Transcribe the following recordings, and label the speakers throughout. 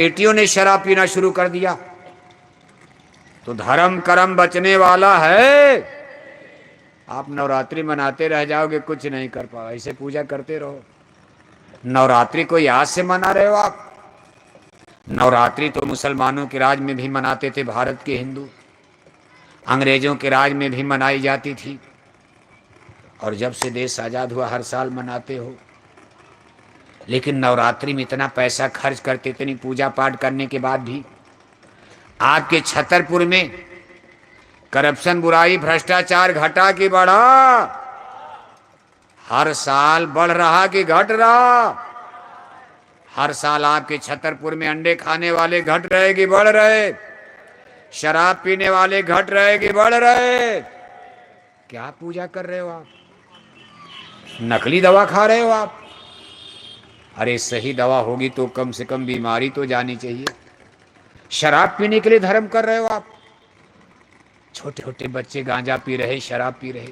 Speaker 1: बेटियों ने शराब पीना शुरू कर दिया। तो धर्म कर्म बचने वाला है। आप नवरात्रि मनाते रह जाओगे, कुछ नहीं कर पाओ। ऐसे पूजा करते रहो। नवरात्रि को याद से मना रहे हो आप। नवरात्रि तो मुसलमानों के राज में भी मनाते थे भारत के हिंदू, अंग्रेजों के राज में भी मनाई जाती थी, और जब से देश आजाद हुआ हर साल मनाते हो। लेकिन नवरात्रि में इतना पैसा खर्च करते, इतनी पूजा पाठ करने के बाद भी आपके छतरपुर में करप्शन, बुराई, भ्रष्टाचार घटा कि बढ़ा? हर साल बढ़ रहा कि घट रहा? हर साल आपके छतरपुर में अंडे खाने वाले घट रहे कि बढ़ रहे? शराब पीने वाले घट रहे कि बढ़ रहे? क्या पूजा कर रहे हो आप? नकली दवा खा रहे हो आप। अरे सही दवा होगी तो कम से कम बीमारी तो जानी चाहिए। शराब पीने के लिए धर्म कर रहे हो आप। छोटे छोटे बच्चे गांजा पी रहे, शराब पी रहे,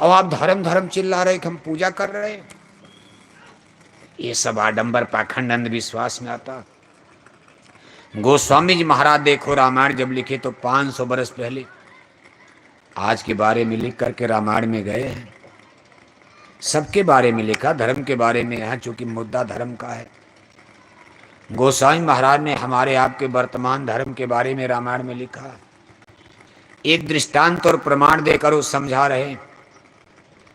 Speaker 1: और आप धर्म धर्म चिल्ला रहे कि हम पूजा कर रहे हैं। ये सब आडंबर, पाखंड, अंधविश्वास में आता। गोस्वामी जी महाराज देखो, रामायण जब लिखे तो 500 बरस पहले आज के बारे में लिख करके रामायण में गए हैं। सबके बारे में लिखा, धर्म के बारे में है, चूंकि मुद्दा धर्म का है। गोस्वामी महाराज ने हमारे आपके वर्तमान धर्म के बारे में रामायण में लिखा। एक दृष्टांत और प्रमाण देकर वो समझा रहे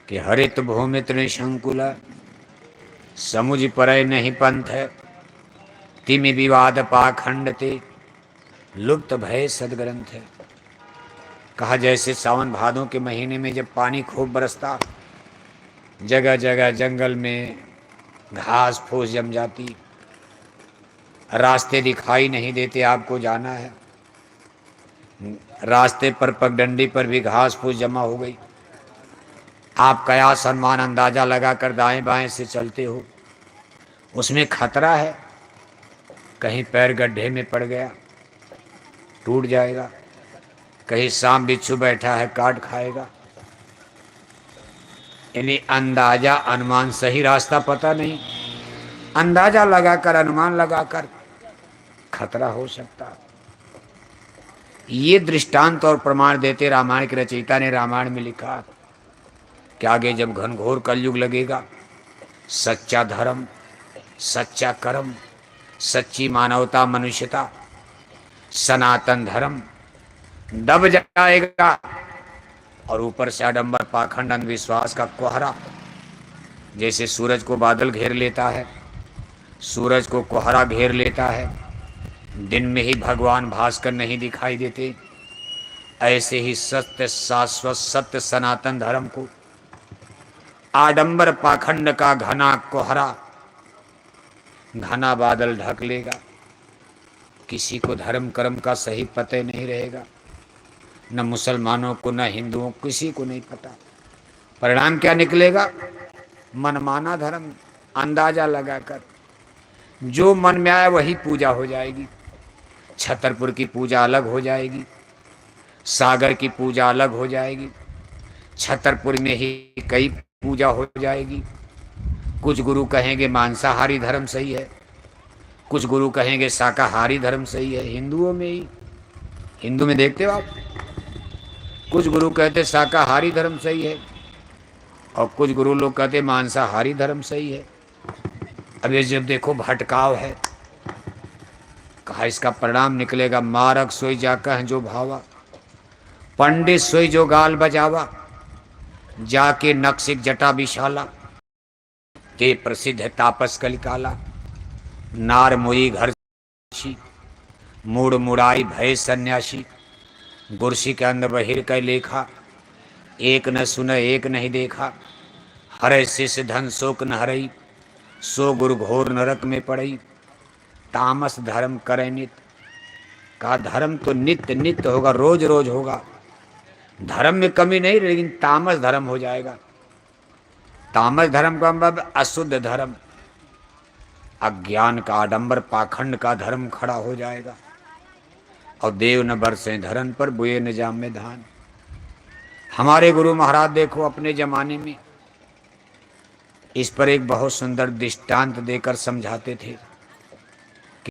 Speaker 1: कि हरित भूमि त्रिशंकुल, समुझ परय नहीं पंथ, तिमि विवाद पाखंड ते, लुप्त भय सदग्रंथ है। कहा जैसे सावन भादों के महीने में जब पानी खूब बरसता, जगह जगह जंगल में घास फूस जम जाती, रास्ते दिखाई नहीं देते, आपको जाना है, रास्ते पर पगडंडी पर भी घास फूस जमा हो गई, आप कयास अनुमान अंदाजा लगाकर दाएं बाएं से चलते हो, उसमें खतरा है, कहीं पैर गड्ढे में पड़ गया टूट जाएगा, कहीं सांप बिच्छू बैठा है काट खाएगा। यानी अंदाजा अनुमान, सही रास्ता पता नहीं, अंदाजा लगाकर अनुमान लगाकर खतरा हो सकता। ये दृष्टांत और प्रमाण देते रामायण के रचयिता ने रामायण में लिखा कि आगे जब घनघोर कलयुग लगेगा, सच्चा धर्म, सच्चा कर्म, सच्ची मानवता, मनुष्यता, सनातन धर्म दब जाएगा, और ऊपर से आडंबर, पाखंड, अंधविश्वास का कोहरा। जैसे सूरज को बादल घेर लेता है, सूरज को कोहरा घेर लेता है, दिन में ही भगवान भास्कर नहीं दिखाई देते, ऐसे ही सत्य, शाश्वत सत्य सनातन धर्म को आडंबर पाखंड का घना कोहरा, घना बादल ढक लेगा। किसी को धर्म कर्म का सही पता नहीं रहेगा, न मुसलमानों को, न हिंदुओं, किसी को नहीं पता। परिणाम क्या निकलेगा? मनमाना धर्म, अंदाजा लगाकर जो मन में आए वही पूजा हो जाएगी। छतरपुर की पूजा अलग हो जाएगी, सागर की पूजा अलग हो जाएगी, छतरपुर में ही कई पूजा हो जाएगी। कुछ गुरु कहेंगे मांसाहारी धर्म सही है, कुछ गुरु कहेंगे शाकाहारी धर्म सही है। हिंदुओं में ही, हिंदू में देखते हो आप, कुछ गुरु कहते शाकाहारी धर्म सही है, और कुछ गुरु लोग कहते मांसाहारी धर्म सही है। अब ये जब देखो भटकाव है, कहा इसका परिणाम निकलेगा मारक सोई जा कह जो भावा, पंडित सोई जो गाल बजावा, जाके नक्सिक जटा विशाला, ते प्रसिद्ध है तापस कलिकाला, नार मुई घर मूड मुड़ाई भय सन्यासी, गुरसी के अंद बहिर कै लेखा, एक न सुन एक नहीं देखा, हरे शिष्य धन शोक न हरई, सो गुरु घोर नरक में पड़ई, तामस धर्म करे नित। का धर्म तो नित्य नित्य होगा, रोज रोज होगा, धर्म में कमी नहीं, लेकिन तामस धर्म हो जाएगा। तामस धर्म का मतलब अशुद्ध धर्म, अज्ञान का, आडंबर पाखंड का धर्म खड़ा हो जाएगा। और देव न बरसे धरन पर, बुए न जाम में धान। हमारे गुरु महाराज देखो अपने जमाने में इस पर एक बहुत सुंदर दृष्टांत देकर समझाते थे।